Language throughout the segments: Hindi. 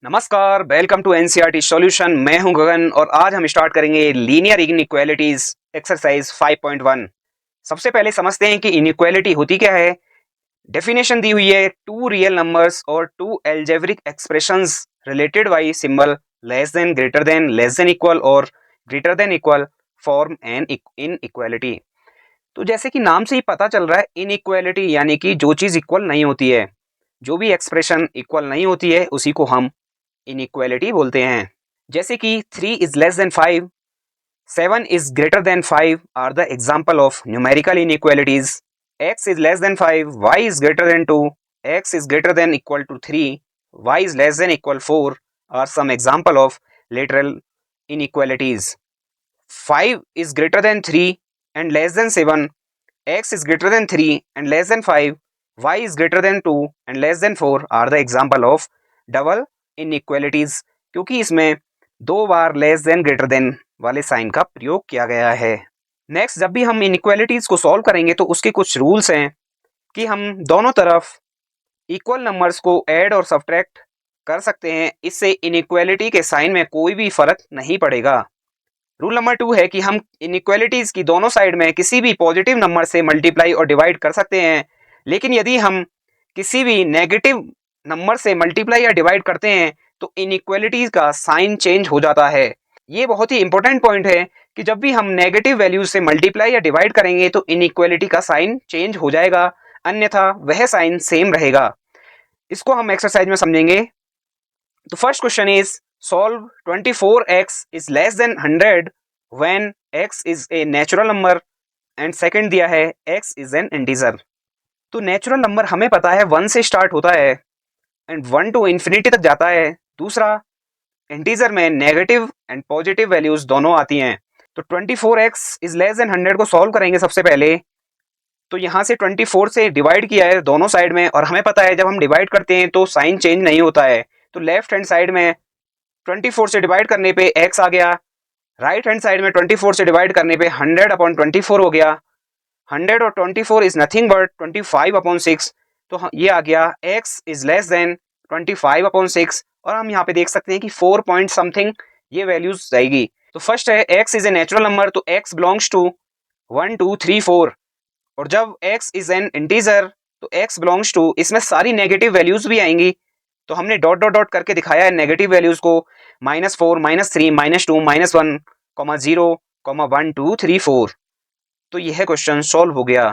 नमस्कार, वेलकम टू एनसीईआरटी सॉल्यूशन। मैं हूं गगन और आज हम स्टार्ट करेंगे लीनियर इनइक्वालिटीज एक्सरसाइज 5.1। सबसे पहले समझते हैं कि इनइक्वालिटी होती क्या है। डेफिनेशन दी हुई है, टू रियल नंबर्स और two algebraic expressions related by symbol less than, greater than, less than equal और greater than equal form an inequality. तो जैसे कि नाम से ही पता चल रहा है, इनइक्वालिटी यानी कि जो चीज इक्वल नहीं होती है, जो भी एक्सप्रेशन इक्वल नहीं होती है उसी को हम इनइक्वालिटी बोलते हैं। जैसे कि 3 is less than 5, 7 is greater than 5 are the example of numerical inequalities. x is less than 5, y is greater than 2, x is greater than equal to 3, y is less than equal 4 are some example of lateral inequalities. 5 is greater than 3 and less than 7, x is greater than 3 and less than 5, y is greater than 2 and less than 4 are the example of double inequalities, क्योंकि इसमें दो बार लेस देन ग्रेटर देन वाले साइन का प्रयोग किया गया है। नेक्स्ट, जब भी हम इनइक्वालिटीज को सॉल्व करेंगे तो उसके कुछ रूल्स हैं कि हम दोनों तरफ इक्वल नंबर्स को ऐड और सब्ट्रैक्ट कर सकते हैं। इससे इनइक्वालिटी के साइन में कोई भी फर्क नहीं पड़ेगा। रूल नंबर 2 है कि हम इनइक्वालिटीज की दोनों साइड में किसी भी पॉजिटिव नंबर से मल्टीप्लाई और डिवाइड कर सकते हैं, लेकिन यदि हम किसी भी नेगेटिव नंबर से मल्टीप्लाई या डिवाइड करते हैं तो इनइक्वालिटीज का साइन चेंज हो जाता है। ये बहुत ही इंपॉर्टेंट पॉइंट है कि जब भी हम नेगेटिव वैल्यूज से मल्टीप्लाई या डिवाइड करेंगे तो इनइक्वालिटी का साइन चेंज हो जाएगा, अन्यथा वह साइन सेम रहेगा। इसको हम एक्सरसाइज में समझेंगे। तो first question is solve 24x is less than 100 when x is a natural number and second दिया है x is an integer। तो नेचुरल नंबर हमें पता है 1 से स्टार्ट होता है एंड 1 टू इन्फिनिटी तक जाता है। दूसरा, इंटीजर में नेगेटिव एंड पॉजिटिव वैल्यूज दोनों आती हैं। तो 24x is less than 100 को सॉल्व करेंगे सबसे पहले। तो यहाँ से 24 से डिवाइड किया है दोनों साइड में और हमें पता है जब हम डिवाइड करते हैं तो साइन चेंज नहीं होता है। तो लेफ्ट हैंड साइड में 24 से डिवाइड करने पे x आ गया, राइट हैंड साइड में 24 से डिवाइड करने पे 100/24 हो गया। 100 और 24 इज नथिंग बट 25/6। तो ये आ गया x इज लेस देन 25/6 और हम यहाँ पे देख सकते हैं कि 4 पॉइंट समथिंग ये वैल्यूज जाएगी। तो फर्स्ट है x is a natural number, तो x बिलोंग्स टू 1 2 3 4 और जब x इज एन इंटीजर तो x बिलोंग्स टू, इसमें सारी नेगेटिव वैल्यूज भी आएंगी। तो हमने डॉट डॉट डॉट करके दिखाया है नेगेटिव वैल्यूज को, -4 -3 -2 -1 0 1 2 3 4। तो यह क्वेश्चन सॉल्व हो गया।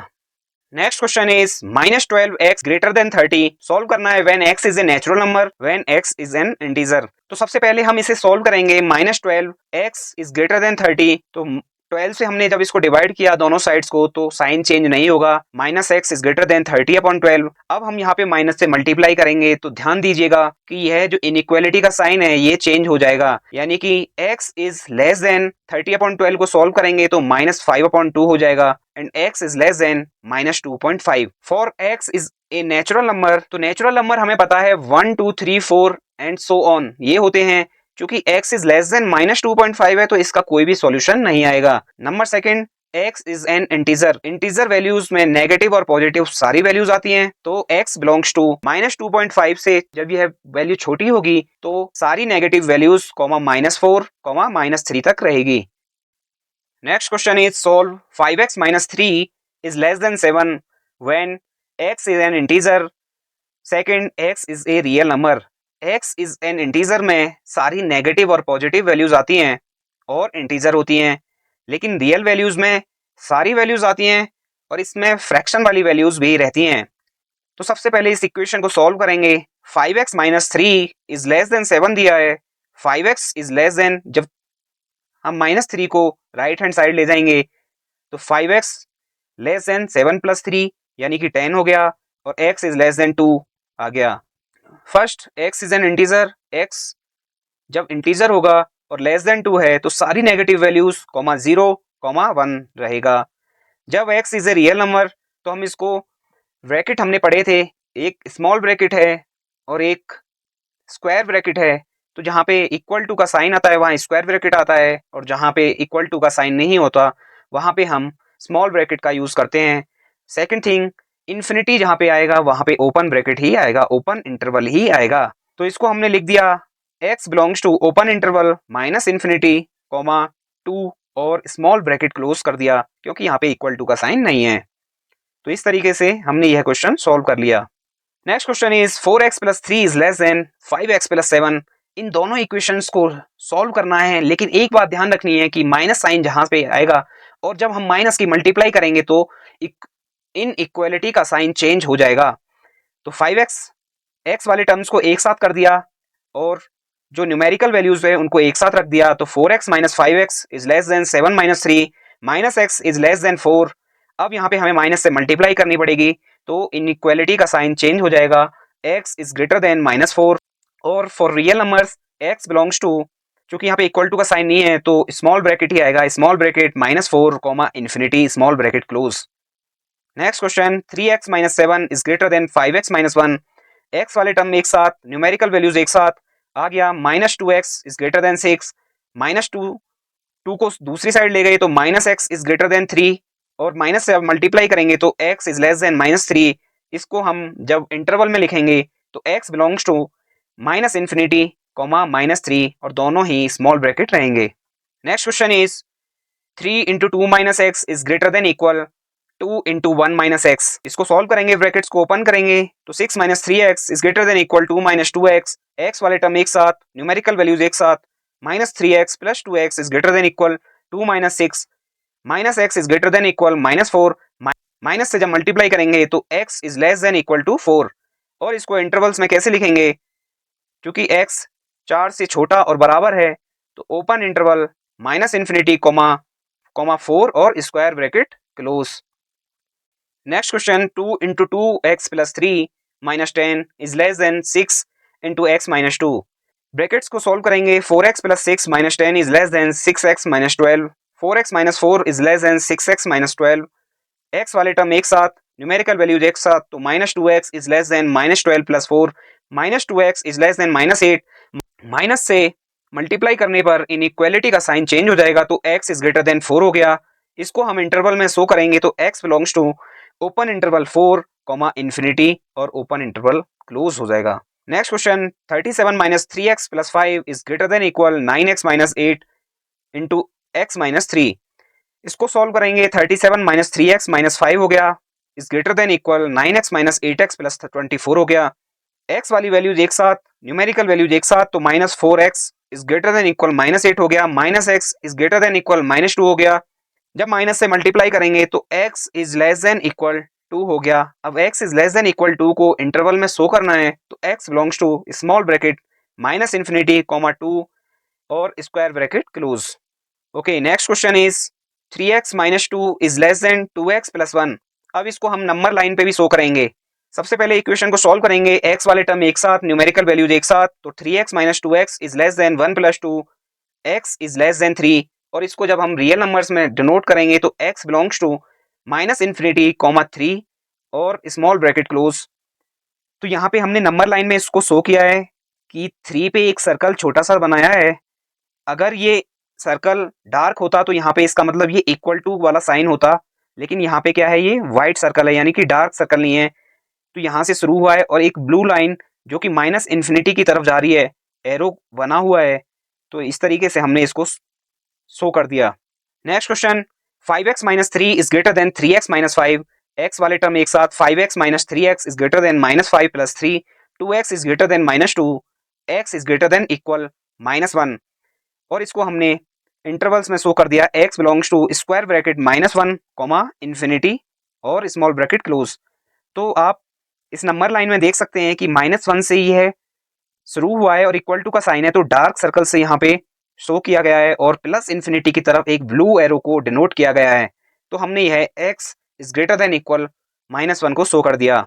Next question is -12x greater than 30। Solve करना है when x is a natural number, when x is an integer. तो सबसे पहले हम इसे सॉल्व करेंगे। -12x इज ग्रेटर देन 30, तो 12 से हमने जब इसको डिवाइड किया दोनों साइड्स को तो साइन चेंज नहीं होगा। -x is greater then 30/12। अब हम यहाँ पे माइनस से मल्टीप्लाई करेंगे तो ध्यान दीजिएगा कि यह जो इनइक्वालिटी का साइन है ये चेंज हो जाएगा, यानी कि x इज लेस देन 30/12 को सॉल्व करेंगे तो -5/2 हो जाएगा and x is less then -2.5। For x is a natural number, तो नेचुरल नंबर हमें पता है 1 2 3 4 एंड सो ऑन ये होते हैं। क्योंकि x इज लेस देन -2.5 है तो इसका कोई भी सॉल्यूशन नहीं आएगा। Number second, x is an integer. Integer values में नेगेटिव और पॉजिटिव सारी वैल्यूज आती हैं, तो x बिलोंग्स टू -2.5 से जब यह वैल्यू छोटी होगी तो सारी नेगेटिव वैल्यूज -4 -3 तक रहेगी। Next question is solve 5x - 3 is less then 7 when x is an integer. Second, x is a real number. x is an integer में सारी नेगेटिव और पॉजिटिव वैल्यूज आती हैं और इंटीजर होती हैं, लेकिन रियल वैल्यूज में सारी वैल्यूज आती हैं और इसमें फ्रैक्शन वाली वैल्यूज भी रहती हैं। तो सबसे पहले इस इक्वेशन को सॉल्व करेंगे। 5x - 3 इज लेस देन 7 दिया है। 5x इज लेस देन, जब हम -3 को राइट हैंड साइड ले जाएंगे तो 5x लेस देन 7 + 3 यानी कि 10 हो गया और x इज लेस देन 2 आ गया। First, x is an integer. x जब इंटीजर होगा और लेस देन 2 है तो सारी नेगेटिव वैल्यूज 0 1 रहेगा। जब x is a real number तो हम इसको, ब्रैकेट हमने पढ़े थे, एक स्मॉल ब्रैकेट है और एक स्क्वायर ब्रैकेट है। तो जहाँ पे इक्वल टू का साइन आता है वहाँ स्क्वायर ब्रैकेट आता है और जहाँ पे इक्वल टू का साइन नहीं होता वहाँ पे हम स्मॉल ब्रैकेट का यूज करते हैं। सेकंड थिंग, इन्फिनिटी जहाँ पे आएगा वहाँ पे ओपन ब्रैकेट ही आएगा, ओपन इंटरवल ही आएगा। तो इसको हमने लिख दिया x belongs to open interval minus infinity comma 2 और स्मॉल ब्रैकेट क्लोज कर दिया क्योंकि यहाँ पे इक्वल टू का साइन नहीं है। तो इस तरीके से हमने यह क्वेश्चन सॉल्व कर लिया। Next question is 4x plus 3 is less then 5x plus 7। इन दोनों इक्वेशंस को सॉल्व करना है, लेकिन एक बात ध्यान रखनी है कि माइनस साइन जहां पे आएगा और जब हम माइनस की मल्टीप्लाई करेंगे तो इन इक्वालिटी का साइन चेंज हो जाएगा। तो 5x x वाले टर्म्स को एक साथ कर दिया और जो न्यूमेरिकल वैल्यूज है उनको एक साथ रख दिया। तो 4x minus 5x is less then 7 minus 3 minus x is less then 4। अब यहाँ पे हमें माइनस से मल्टीप्लाई करनी पड़ेगी तो इनइक्वालिटी का साइन चेंज हो जाएगा, x is greater than minus 4। और for real numbers x belongs to, चूंकि यहाँ पे इक्वल टू का साइन नहीं है तो स्मॉल ब्रैकेट ही आएगा, small bracket -4 comma infinity small bracket close. Next question 3x minus 7 is greater then 5x minus 1। x वाले टर्म एक साथ, न्यूमेरिकल वैल्यूज एक साथ आ गया। -2x इज ग्रेटर देन 6, -2 को दूसरी साइड ले गए तो -x इज ग्रेटर देन 3 और माइनस से अब मल्टीप्लाई करेंगे तो x इज लेस देन -3। इसको हम जब इंटरवल में लिखेंगे तो x belongs to minus infinity comma -3 और दोनों ही स्मॉल ब्रैकेट रहेंगे। Next question is 3 into 2 minus x is greater than equal 2 into 1 minus x. इसको सॉल्व करेंगे, ब्रैकेट्स को ओपन करेंगे तो 6 minus 3x is greater than equal 2 minus 2x। x वाले टर्म एक साथ, न्यूमेरिकल वैल्यूज एक साथ, -3x plus 2x is greater than equal 2 minus 6, minus x is greater than equal -4। Minus से जब मल्टीप्लाई करेंगे तो x is less than equal to 4। और इसको इंटरवल्स में कैसे लिखेंगे, क्योंकि x 4 से छोटा और बराबर है तो open interval minus infinity comma 4 और square bracket close. Next question 2 into 2x plus 3 minus 10 is less then 6 into x minus 2। Brackets को सॉल्व करेंगे, 4x plus 6 minus 10 is less then 6x minus 12, 4x minus 4 is less then 6x minus 12। x वाले टर्म एक साथ, न्यूमेरिकल वैल्यूज एक साथ तो -2x is less then -12 plus 4, -2x is less then -8। Minus से मल्टीप्लाई करने पर इनइक्वालिटी का साइन चेंज हो जाएगा तो x इज ग्रेटर देन 4 हो गया। इसको हम इंटरवल में शो करेंगे तो x belongs to open interval 4 comma infinity और ओपन इंटरवल क्लोज हो जाएगा। Next question 37 minus 3x plus 5 is greater than equal 9x minus 8 into x minus 3। इसको सॉल्व करेंगे, 37 माइनस 3x माइनस 5 हो गया is greater than equal 9x minus 8x plus 24 हो गया। x वाली वैल्यूज एक साथ, न्यूमेरिकल वैल्यूज एक साथ तो -4x is greater than equal -8 हो गया, -x is greater than equal -2 हो गया। जब माइनस से मल्टीप्लाई करेंगे तो x is less than equal 2 हो गया। अब x is less than equal 2 को इंटरवल में शो करना है तो x belongs to small bracket minus infinity comma 2 और square bracket close. Okay, next question is 3x minus 2 is less than 2x plus 1। अब इसको हम नंबर लाइन पे भी शो करेंगे। सबसे पहले इक्वेशन को सॉल्व करेंगे, x वाले टर्म एक साथ, न्यूमेरिकल वैल्यूज एक साथ तो 3x minus 2x is less then 1 plus 2, x is less then 3। और इसको जब हम रियल नंबर्स में डिनोट करेंगे तो x belongs to minus infinity comma 3 और स्मॉल ब्रैकेट क्लोज। तो यहाँ पे हमने नंबर लाइन में इसको शो किया है कि 3 पे एक सर्कल छोटा सा बनाया है। अगर ये सर्कल डार्क होता तो यहाँ पे इसका मतलब ये इक्वल टू वाला साइन होता, लेकिन यहाँ पे क्या है, ये व्हाइट सर्कल है यानी कि डार्क सर्कल नहीं है। तो यहाँ से शुरू हुआ है और एक ब्लू लाइन जो कि माइनस इन्फिनिटी की तरफ जा रही है, एरो बना हुआ है। तो इस तरीके से हमने इसको शो कर दिया। Next question 5x minus 3 is greater then 3x minus 5। x वाले टर्म एक साथ, 5x minus 3x is greater than -5 plus 3, 2x is greater than -2, x is greater than equal -1 और इसको हमने इंटरवल्स में शो कर दिया, x belongs to square bracket -1 comma infinity और स्मॉल ब्रैकेट क्लोज। तो आप इस नंबर लाइन में देख सकते हैं कि -1 से ही है शुरू हुआ है और इक्वल टू का साइन है तो डार्क सर्कल से यहाँ पे शो किया गया है और प्लस इन्फिनिटी की तरफ एक ब्लू एरो को डिनोट किया गया है। तो हमने यह x is greater than equal -1 को शो कर दिया।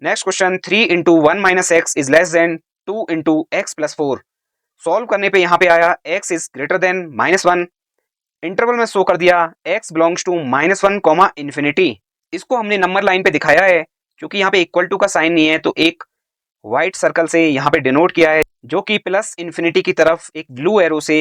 Next question 3 into 1 minus x is less than 2 into x plus 4। Solve करने पे यहाँ पे आया x is greater than -1, interval में शो कर दिया x belongs to -1 comma infinity. इसको हमने नंबर लाइन पे दिखाया है क्योंकि यहाँ पे इक्वल टू का साइन नहीं है तो एक व्हाइट सर्कल से यहाँ पे डिनोट किया है जो कि प्लस इन्फिनिटी की तरफ एक ब्लू एरो से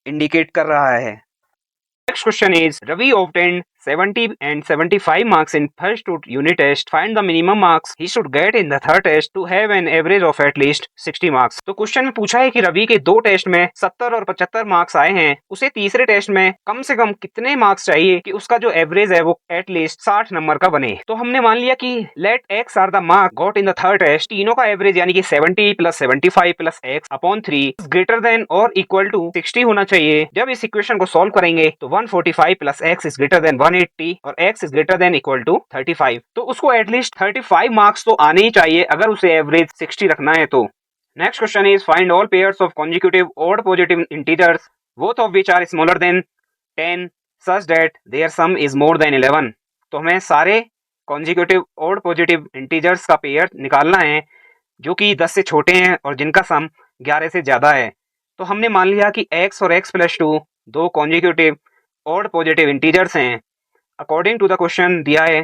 इंडिकेट कर रहा है। Next question is Ravi obtained 70 and 75 marks in first two unit test, find the minimum marks he should get in the third test to have an average of at least 60 marks। तो क्वेश्चन में पूछा है कि रवि के दो टेस्ट में 70 और 75 मार्क्स आए हैं, उसे तीसरे टेस्ट में कम से कम कितने मार्क्स चाहिए कि उसका जो एवरेज है वो एट लीस्ट 60 नंबर का बने। तो हमने मान लिया कि let x are the mark got in the third test, तीनों का एवरेज यानी कि 70 plus 75 plus x upon 3 greater than और इक्वल टू 60 होना चाहिए। जब इस इक्वेशन को सॉल्व करेंगे तो 145 plus x is greater than 180 और x is greater than equal to 35। तो उसको एटलीस्ट 35 मार्क्स तो आने ही चाहिए अगर उसे एवरेज 60 रखना है। तो next question is find all pairs of consecutive odd positive integers both of which are smaller than 10 such that their sum is more than 11। तो हमें सारे consecutive odd positive integers का पेयर निकालना है जो कि 10 से छोटे हैं और जिनका सम 11 से ज्यादा है। तो हमने मान लिया कि x और x प्लस 2 दो consecutive odd positive integers हैं। अकॉर्डिंग टू द क्वेश्चन दिया है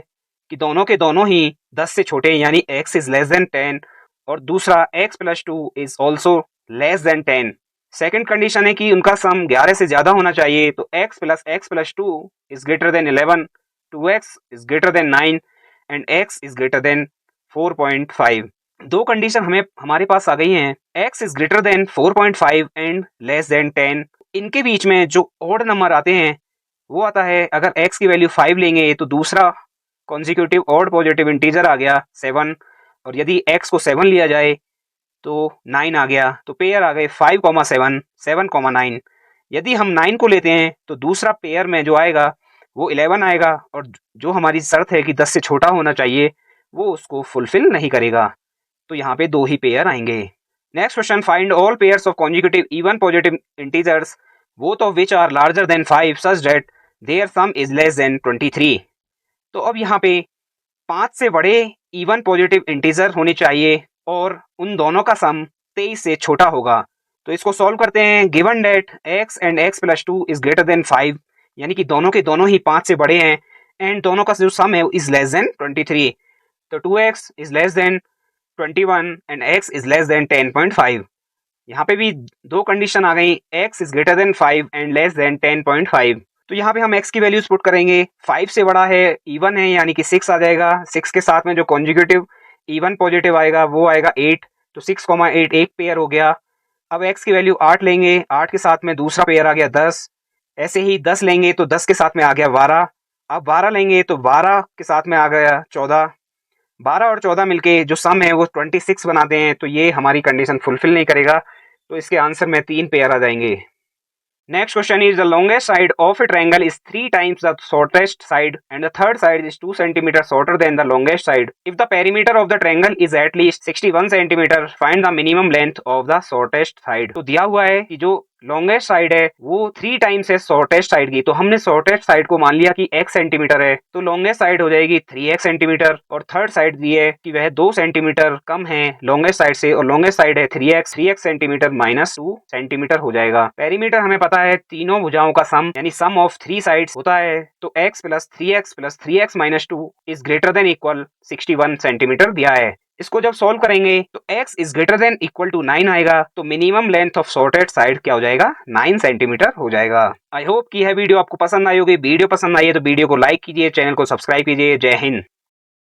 कि दोनों के दोनों ही 10 से छोटे यानी x इज लेस देन 10 और दूसरा x plus 2 is also less than 10। Second condition है कि उनका सम 11 से ज्यादा होना चाहिए। तो x plus 2 is greater then 11, 2x is greater then 9 and x is greater then 4.5। दो कंडीशन हमारे पास आ गई हैं, x is greater then 4.5 and less than 10। इनके बीच में जो ऑड नंबर आते हैं वो आता है, अगर x की वैल्यू 5 लेंगे तो दूसरा कॉन्जिक्यूटिव ऑड पॉजिटिव इंटीजर आ गया 7 और यदि x को 7 लिया जाए तो 9 आ गया। तो पेयर आ गए 5,7 7,9। यदि हम 9 को लेते हैं तो दूसरा पेयर में जो आएगा वो 11 आएगा और जो हमारी शर्त है कि 10 से छोटा होना चाहिए वो उसको फुलफिल नहीं करेगा। तो यहाँ पे दो ही पेयर आएंगे। Next question find all pairs of consecutive even positive integers both of which are larger than 5 such that their sum is less than 23। तो अब यहाँ पे 5 से बड़े इवन पॉजिटिव इंटीजर होने चाहिए और उन दोनों का सम 23 से छोटा होगा। तो इसको सॉल्व करते हैं। Given that x and x plus 2 is greater than 5 यानी कि दोनों के दोनों ही 5 से बड़े हैं एंड दोनों का जो सम है इज लेस देन 23। तो 2x is less then 21 and x is less then 10.5। यहाँ पे भी दो कंडीशन आ गई, x is greater than 5 and less than 10.5। तो यहाँ पे हम x की वैल्यूज पुट करेंगे। 5 से बड़ा है, इवन है यानी कि 6 आ जाएगा। 6 के साथ में जो कॉन्जिक्यूटिव इवन पॉजिटिव आएगा वो आएगा 8। तो 6,8 एक पेयर हो गया। अब x की वैल्यू 8 लेंगे, 8 के साथ में दूसरा पेयर आ गया 10। ऐसे ही 10 लेंगे तो 10 के साथ में आ गया 12। अब 12 लेंगे तो 12 के साथ में आ गया 14। 12 और 14 मिलके जो सम है वो 26 बनाते हैं। तो ये हमारी कंडीशन फुलफिल नहीं करेगा, तो इसके आंसर में 3 पेयर आ जाएंगे। Next question is the longest side of a triangle is 3 times the shortest side and the third side is 2 cm shorter than the longest side. If the perimeter of the triangle is at least 61 cm, find the minimum length of the shortest side। तो दिया हुआ है कि जो लॉन्गेस्ट साइड है वो 3 टाइम्स है शॉर्टेस्ट साइड की। तो हमने शॉर्टेस्ट साइड को मान लिया कि x सेंटीमीटर है, तो लॉन्गेस्ट साइड हो जाएगी 3x सेंटीमीटर और थर्ड साइड दी है कि वह 2 सेंटीमीटर कम है लॉन्गेस्ट साइड से और लॉन्गेस्ट साइड है 3x सेंटीमीटर माइनस 2 सेंटीमीटर हो जाएगा। पेरीमीटर हमें पता है तीनों भुजाओं का सम यानी सम ऑफ 3 साइड्स होता है। तो x plus 3x minus 2 is greater than equal 61 centimetre दिया है। इसको जब सॉल्व करेंगे तो x is greater than equal to 9 आएगा। तो minimum length of shortest side क्या हो जाएगा, 9 सेंटीमीटर हो जाएगा। आई होप कि यह वीडियो आपको पसंद आई होगी। वीडियो पसंद आई है तो वीडियो को लाइक कीजिए, चैनल को सब्सक्राइब कीजिए। जय हिंद।